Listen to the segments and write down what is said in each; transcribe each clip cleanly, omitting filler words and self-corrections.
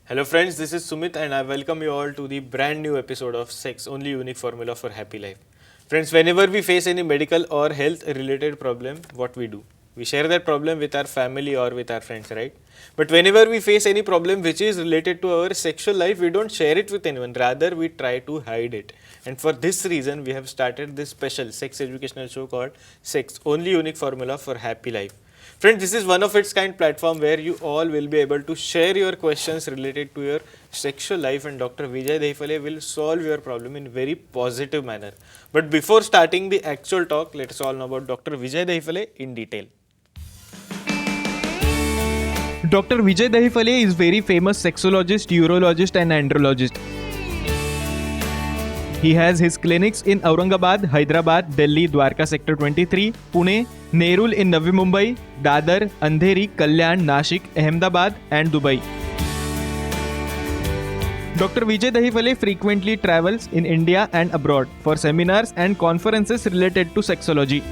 Hello friends, this is Sumit and I welcome you all to the brand new episode of Sex, Only Unique Formula for Happy Life. Friends, whenever we face any medical or health related problem, what we do? We share that problem with our family or with our friends, right? But whenever we face any problem which is related to our sexual life, we don't share it with anyone. Rather, we try to hide it. And for this reason, we have started this special sex educational show called Sex, Only Unique Formula for Happy Life. Friends, this is one of its kind platform where you all will be able to share your questions related to your sexual life and Dr. Vijay Dehfale will solve your problem in very positive manner. But before starting the actual talk, let us all know about Dr. Vijay Dehfale in detail. Dr. Vijay Dahifale is very famous sexologist, urologist and andrologist. He has his clinics in Aurangabad, Hyderabad, Delhi, Dwarka Sector 23, Pune, Nerul in Navi Mumbai, Dadar, Andheri, Kalyan, Nashik, Ahmedabad and Dubai. Dr. Vijay Dahifale frequently travels in India and abroad for seminars and conferences related to sexology.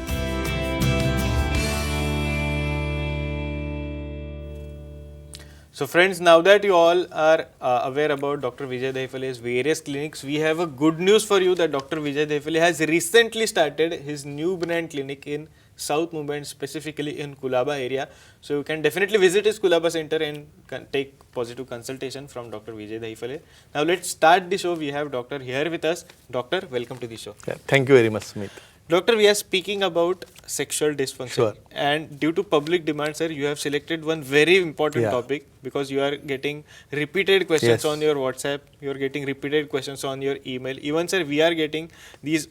So friends, now that you all are aware about Dr. Vijay Dehfale's various clinics, we have a good news for you that Dr. Vijay Dehfale has recently started his new brand clinic in South Mumbai and specifically in Kulaba area. So you can definitely visit his Kulaba center and take positive consultation from Dr. Vijay Dehfale. Now let's start the show. We have Doctor here with us. Doctor, welcome to the show. Yeah, thank you very much, Smith. Doctor, we are speaking about sexual dysfunction. Sure. And due to public demand, sir, you have selected one very important Yeah. topic because you are getting repeated questions Yes. on your WhatsApp, you are getting repeated questions on your email. Even, sir, we are getting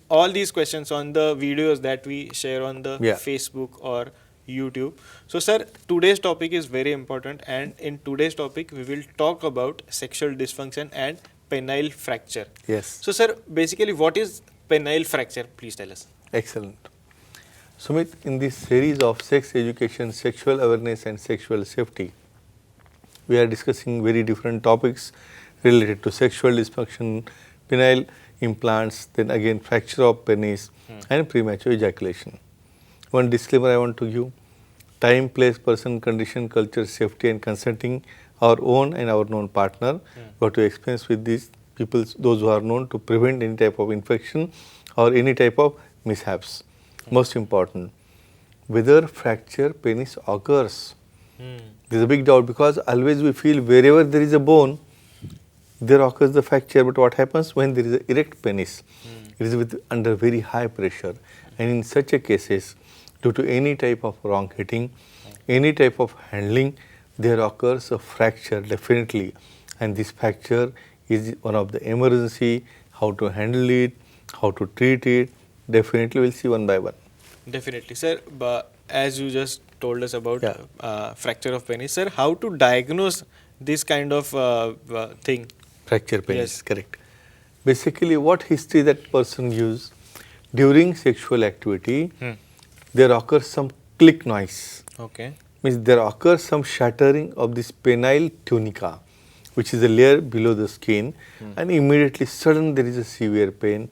all these questions on the videos that we share on the Yeah. Facebook or YouTube. So, sir, today's topic is very important and in today's topic, we will talk about sexual dysfunction and penile fracture. Yes. So, sir, basically, what is penile fracture? Please tell us. Excellent. Sumit, in this series of sex education, sexual awareness and sexual safety, we are discussing very different topics related to sexual dysfunction, penile implants, then again fracture of penis and premature ejaculation. One disclaimer I want to give: time, place, person, condition, culture, safety and consenting our own and our known partner. We have to experience with these people, those who are known, to prevent any type of infection or any type of mishaps. Most important, whether fracture penis occurs. There is a big doubt because always we feel wherever there is a bone, there occurs the fracture. But what happens when there is an erect penis? It is under very high pressure, and in such a cases, due to any type of wrong hitting, any type of handling, there occurs a fracture definitely, and this fracture is one of the emergency. How to handle it, how to treat it, definitely we'll see one by one. Definitely, sir. But as you just told us about Yeah. fracture of penis, sir, how to diagnose this kind of thing? Fracture penis, Yes. correct. Basically, what history that person gives during sexual activity, there occurs some click noise. Okay. Means there occurs some shattering of this penile tunica, which is a layer below the skin, and immediately sudden there is a severe pain,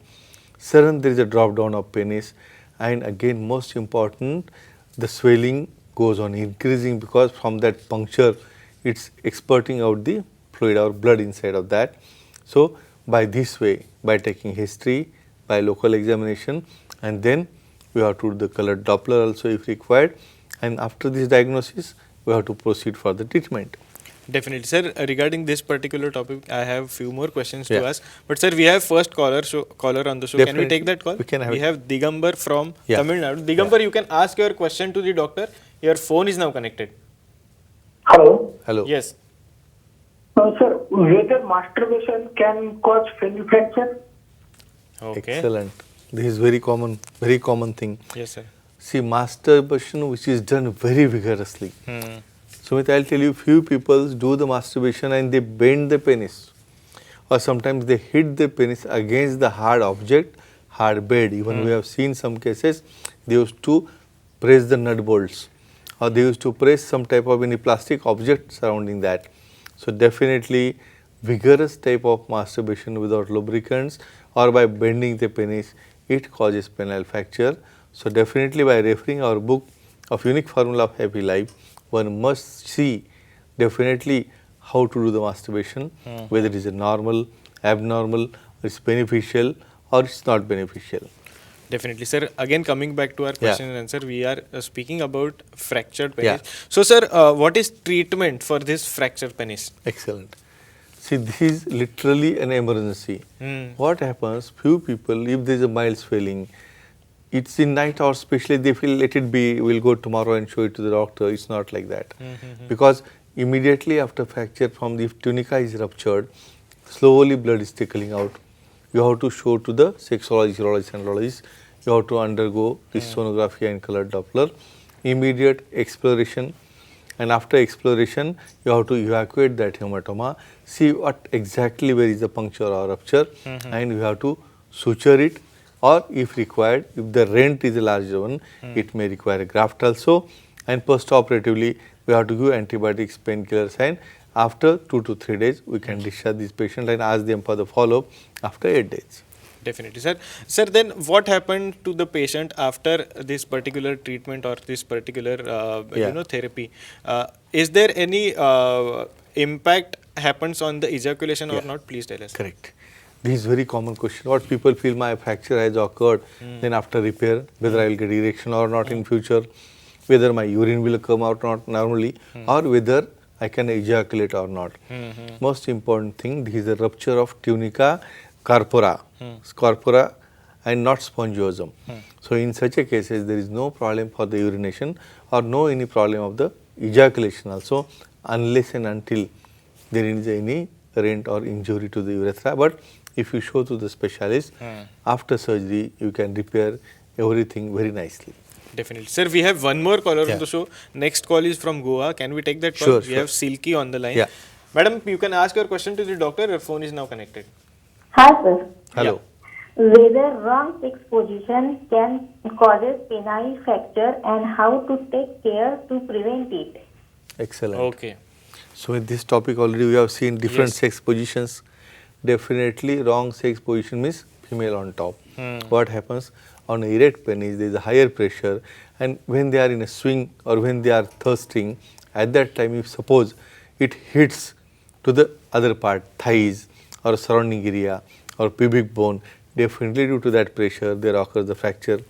sudden there is a drop down of penis, and again most important, the swelling goes on increasing because from that puncture it's exporting out the fluid or blood inside of that. So by this way, by taking history, by local examination, and then we have to do the color Doppler also if required, and after this diagnosis we have to proceed for the treatment. Definitely, sir. Regarding this particular topic, I have few more questions to Yeah. ask. But sir, we have first caller on the show. Can we Definitely. take that call? We can have We it. have Digambar from Yeah. Tamil Nadu. Digambar, you can ask your question to the doctor. Your phone is now connected. Hello. Hello. Yes. Sir, whether masturbation can cause penile fracture? Okay. Excellent. This is very common thing. Yes, sir. See, masturbation which is done very vigorously. Sumit, I'll tell you, few people do the masturbation and they bend the penis, or sometimes they hit the penis against the hard object, hard bed. Even we have seen some cases, they used to press the nut bolts, or they used to press some type of any plastic object surrounding that. So definitely vigorous type of masturbation without lubricants or by bending the penis, it causes penile fracture. So definitely by referring our book of Unique Formula of Happy Life, one must see definitely how to do the masturbation, whether it is a normal, abnormal, it's beneficial or it's not beneficial. Definitely, sir. Again, coming back to our Yeah. question and answer, we are speaking about fractured Yeah. penis. So, sir, what is treatment for this fractured penis? Excellent. See, this is literally an emergency. What happens, few people, if there is a mild swelling, it's in night or especially they feel let it be, we'll go tomorrow and show it to the doctor. It's not like that. Because immediately after fracture, from the tunica is ruptured, slowly blood is trickling out. You have to show to the sexologist, urologist, andrologist. You have to undergo this sonography and color Doppler, immediate exploration, and after exploration, you have to evacuate that hematoma, see what exactly where is the puncture or rupture, and you have to suture it, or if required, if the rent is a larger one, it may require a graft also, and post-operatively, we have to give antibiotics, painkillers, and after 2 to 3 days, we can discharge this patient and ask them for the follow-up after 8 days. Definitely, sir. Sir, then what happened to the patient after this particular treatment or this particular therapy? Is there any impact happens on the ejaculation or not? Please tell us. Correct. This is very common question. What people feel, my fracture has occurred, then after repair, whether I will get erection or not in future, whether my urine will come out not normally, or whether I can ejaculate or not. Most important thing, this is a rupture of tunica corpora, and not spongiosum. So in such a cases, there is no problem for the urination or no any problem of the ejaculation also, unless and until there is any rent or injury to the urethra. But if you show to the specialist, after surgery, you can repair everything very nicely. Definitely. Sir, we have one more caller Yeah. on the show. Next call is from Goa. Can we take that call? Sure, We sure. have Silky on the line. Yeah. Madam, you can ask your question to the doctor. Your phone is now connected. Hi, sir. Hello. Whether wrong sex position can causes penile fracture and how to take care to prevent it. Excellent. Okay. So in this topic already we have seen different Yes. sex positions. Definitely wrong sex position means female on top. What happens on a erect penis, there is a higher pressure, and when they are in a swing or when they are thirsting, at that time if suppose it hits to the other part, thighs or surrounding area or pubic bone, definitely due to that pressure there occurs the fracture.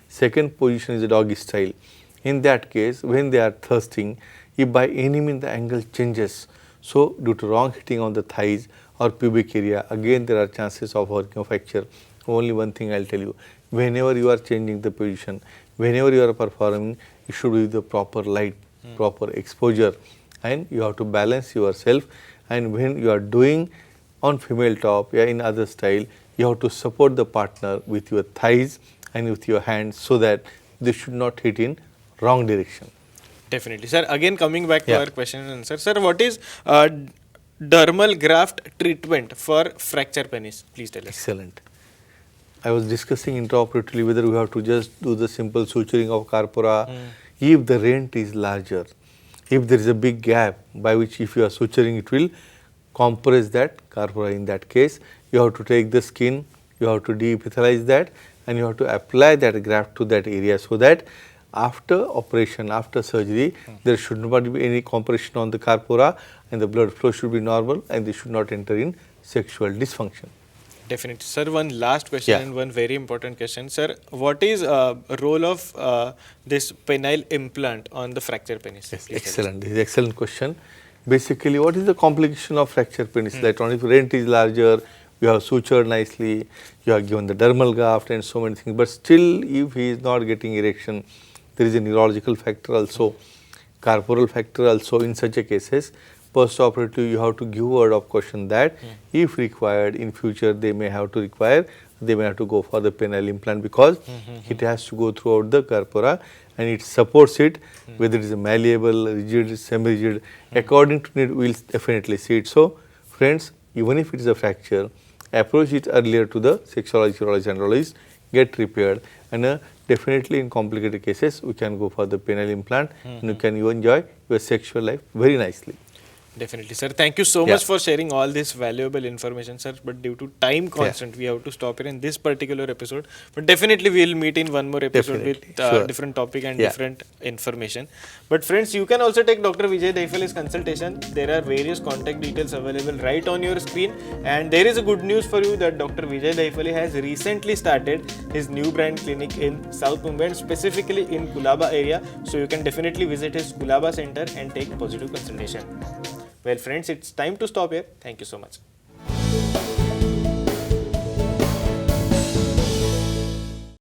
Second position is a doggy style. In that case, when they are thirsting, if by any means the angle changes, so due to wrong hitting on the thighs or pubic area, again there are chances of working fracture. Only one thing I will tell you, whenever you are changing the position, whenever you are performing, you should be with the proper light, proper exposure, and you have to balance yourself. And when you are doing on female top, in other style, you have to support the partner with your thighs and with your hands so that they should not hit in wrong direction. Definitely. Sir, again coming back to Yeah. our question and answer. Sir, what is dermal graft treatment for fracture penis? Please tell us. Excellent. I was discussing intraoperatively whether we have to just do the simple suturing of corpora. If the rent is larger, if there is a big gap by which if you are suturing, it will compress that corpora. In that case, you have to take the skin, you have to deepithelize that, and you have to apply that graft to that area so that after operation, after surgery, there should not be any compression on the corpora and the blood flow should be normal and they should not enter in sexual dysfunction. Definitely. Sir, one last question Yeah. and one very important question. Sir, what is role of this penile implant on the fracture penis? Yes, Please tell us. excellent. This is excellent question. Basically, what is the complication of fracture penis? That only if rent is larger, you have sutured nicely, you have given the dermal graft and so many things. But still, if he is not getting erection, there is a neurological factor also, corporal factor also. In such a cases, post-operative, you have to give word of caution that if required in future, they may have to go for the penile implant because it has to go throughout the corpora and it supports it, whether it is a malleable, rigid, semi-rigid, according to need, we will definitely see it. So, friends, even if it is a fracture, approach it earlier to the sexologist, urologist, andrologist, get repaired, and definitely in complicated cases, we can go for the penile implant and you can enjoy your sexual life very nicely. Definitely, sir. Thank you so Yeah. much for sharing all this valuable information, sir. But due to time constraint, we have to stop here in this particular episode. But definitely, we will meet in one more episode Definitely, with sure. different topic and Yeah. different information. But friends, you can also take Dr. Vijay Daifale's consultation. There are various contact details available right on your screen. And there is a good news for you that Dr. Vijay Daifale has recently started his new brand clinic in South Mumbai and specifically in Kulaba area. So you can definitely visit his Kulaba center and take positive consultation. Well, friends, it's time to stop here. Thank you so much.